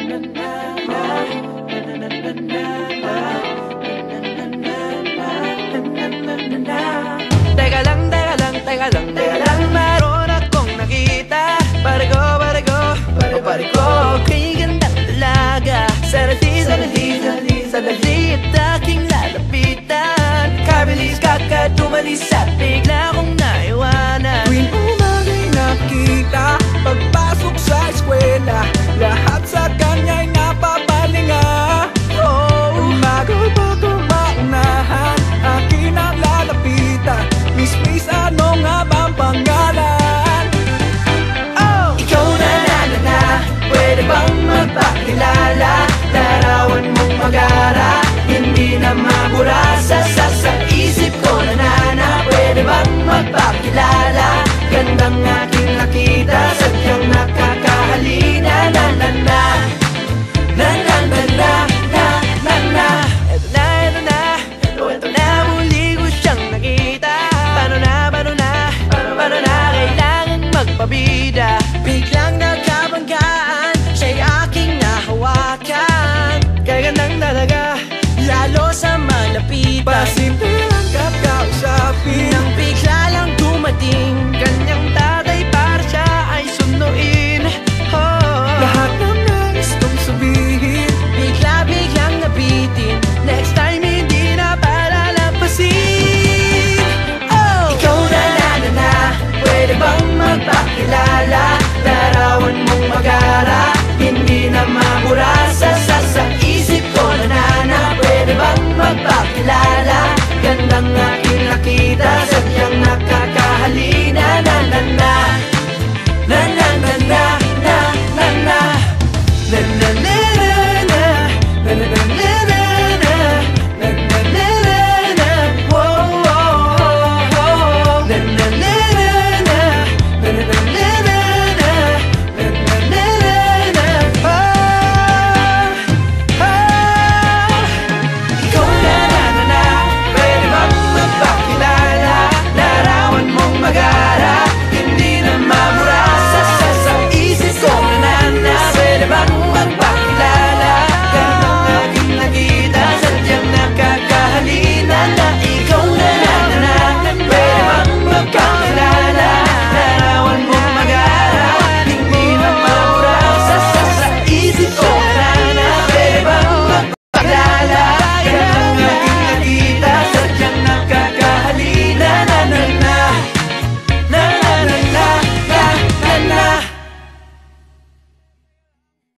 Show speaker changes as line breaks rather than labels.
Teka lang, teka lang, teka lang, teka lang, meron akong nakita. Barko, barko, barko, barko, kay gandang dalaga. Sarali, sarali, sarali, sarali at aking lalapitan. Kabilis kakad tumalis at bigla kong naiwanan.
Tuwing umagay nakita, pagpasok sa eskwela, lahat sa kanya'y napapalinga. Umaga bago maunahan, akin ang lalapitan. Miss, ano nga bang pangalan?
Ikaw na, pwede bang magpakilala? Larawan mong mag-ara, hindi na mabura sa isip ko na, pwede bang magpakilala? Gandang aking